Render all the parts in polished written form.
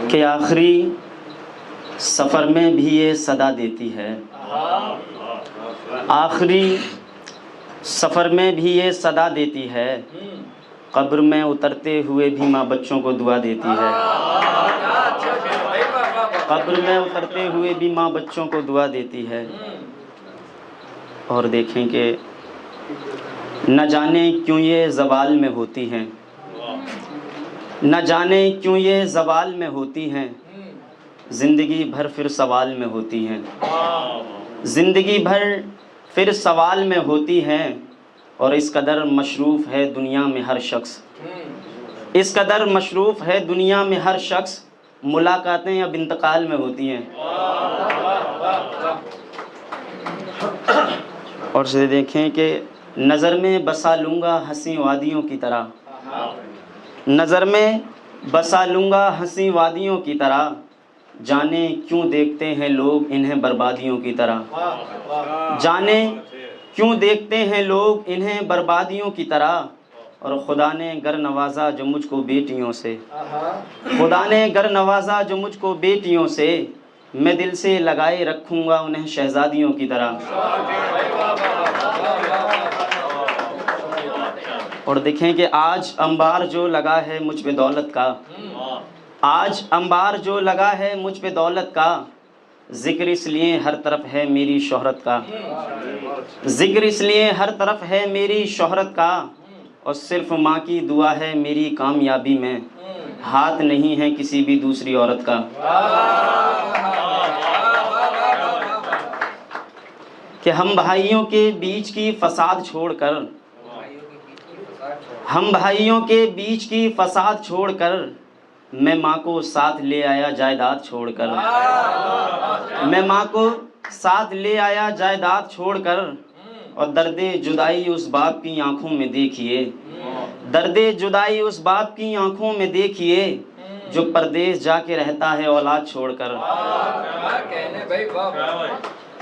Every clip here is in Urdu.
کہ آخری سفر میں بھی یہ صدا دیتی ہے، آخری سفر میں بھی یہ صدا دیتی ہے، قبر میں اترتے ہوئے بھی ماں بچوں کو دعا دیتی ہے، قبر میں اترتے ہوئے بھی ماں بچوں کو دعا دیتی ہے۔ اور دیکھیں کہ نہ جانے کیوں یہ زوال میں ہوتی ہیں، نہ جانے کیوں یہ زوال میں ہوتی ہیں، زندگی بھر پھر سوال میں ہوتی ہیں، زندگی بھر پھر سوال میں ہوتی ہیں۔ اور اس قدر مصروف ہے دنیا میں ہر شخص، اس قدر مصروف ہے دنیا میں ہر شخص، ملاقاتیں اب انتقال میں ہوتی ہیں۔ اور سے دیکھیں کہ نظر میں بسا لوں گا حسین وادیوں کی طرح، نظر میں بسا لوں گا حسین وادیوں کی طرح، جانے کیوں دیکھتے ہیں لوگ انہیں بربادیوں کی طرح، جانے کیوں دیکھتے ہیں لوگ انہیں بربادیوں کی طرح۔ اور خدا نے گر نوازا جو مجھ کو بیٹیوں سے، خدا نے گر نوازا جو مجھ کو بیٹیوں سے، میں دل سے لگائے رکھوں گا انہیں شہزادیوں کی طرح۔ اور دیکھیں کہ آج انبار جو لگا ہے مجھ پہ دولت کا، آج انبار جو لگا ہے مجھ پہ دولت کا، ذکر اس لیے ہر طرف ہے میری شہرت کا، ذکر اس لیے ہر طرف ہے میری شہرت کا، اور صرف ماں کی دعا ہے میری کامیابی میں، ہاتھ نہیں ہے کسی بھی دوسری عورت کا۔ کہ ہم بھائیوں کے بیچ کی فساد چھوڑ کر، ہم بھائیوں کے بیچ کی فساد چھوڑ کر، میں ماں کو ساتھ لے آیا جائیداد چھوڑ کر، میں ماں کو ساتھ لے آیا جائیداد چھوڑ کر، اور درد جدائی اس باپ کی آنکھوں میں دیکھیے، درد جدائی اس باپ کی آنکھوں میں دیکھیے، جو پردیس جا کے رہتا ہے اولاد چھوڑ کر۔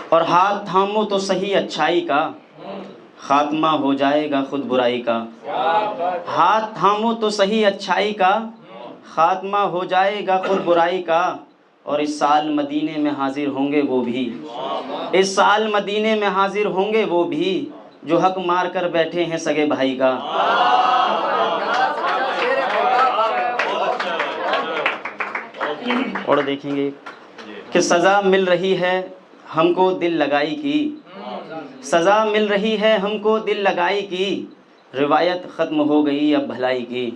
اور ہاتھ تھامو تو صحیح اچھائی کا، خاتمہ ہو جائے گا خود برائی کا، ہاتھ تھامو تو صحیح اچھائی کا، خاتمہ ہو جائے گا خود برائی کا۔ اور اس سال مدینے میں حاضر ہوں گے وہ بھی، اس سال مدینے میں حاضر ہوں گے وہ بھی، جو حق مار کر بیٹھے ہیں سگے بھائی کا۔ اور دیکھیں گے کہ سزا مل رہی ہے ہم کو دل لگائی کی، سزا مل رہی ہے ہم کو دل لگائی کی، روایت ختم ہو گئی اب بھلائی کی،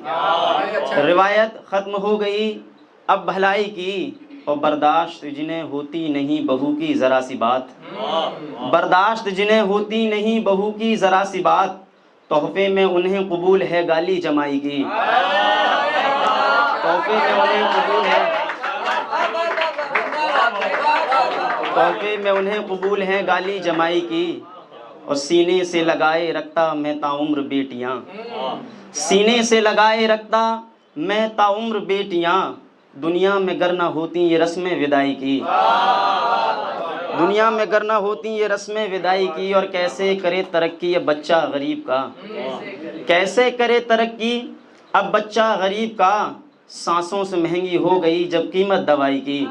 روایت ختم ہو گئی اب بھلائی کی۔ اور برداشت جنہیں ہوتی نہیں بہو کی ذرا سی بات، برداشت جنہیں ہوتی نہیں بہو کی ذرا سی بات، تحفے میں انہیں قبول ہے گالی جمائی کی، تحفے میں انہیں قبول ہے، تحفے میں انہیں قبول ہے گالی جمائی کی۔ اور سینے سے لگائے رکھتا میں تاعمر بیٹیاں، سینے سے لگائے رکھتا میں تاعمر بیٹیاں، دنیا میں گر نہ ہوتی یہ رسمیں وداعی کی، دنیا میں گر نہ ہوتی یہ رسمیں وداعی کی۔ اور کیسے کرے ترقی اب بچہ غریب کا، کیسے کرے ترقی اب بچہ غریب کا، سانسوں سے مہنگی ہو گئی جب قیمت دوائی کی۔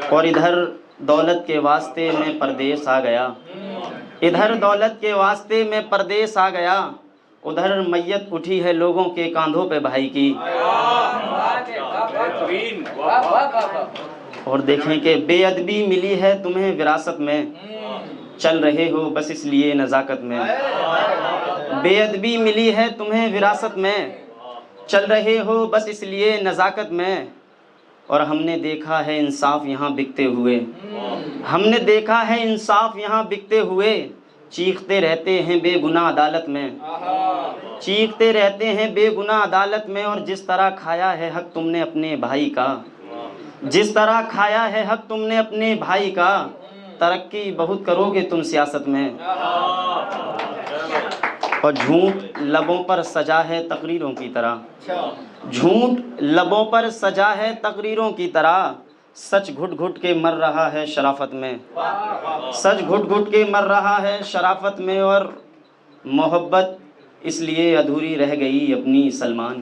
اور ادھر دولت کے واسطے میں پردیس آ گیا، ادھر دولت کے واسطے میں پردیس آ گیا، ادھر میت اٹھی ہے لوگوں کے کاندھوں پہ بھائی کی۔ اور دیکھیں کہ بے ادبی ملی ہے تمہیں وراثت میں، چل رہے ہو بس اس لیے نزاکت میں، بے ادبی ملی ہے تمہیں وراثت میں، چل رہے ہو بس اس لیے نزاکت میں۔ اور ہم نے دیکھا ہے انصاف یہاں بکتے ہوئے، ہم نے دیکھا ہے انصاف یہاں بکتے ہوئے، چیختے رہتے ہیں بے گناہ عدالت میں، چیختے رہتے ہیں بے گناہ عدالت میں۔ اور جس طرح کھایا ہے حق تم نے اپنے بھائی کا، جس طرح کھایا ہے حق تم نے اپنے بھائی کا، ترقی بہت کرو گے تم سیاست میں۔ اور جھوٹ لبوں پر سجا ہے تقریروں کی طرح، جھوٹ لبوں پر سجا ہے تقریروں کی طرح، سچ گھٹ گھٹ کے مر رہا ہے شرافت میں، سچ گھٹ گھٹ کے مر رہا ہے شرافت میں۔ اور محبت اس لیے ادھوری رہ گئی اپنی سلمان،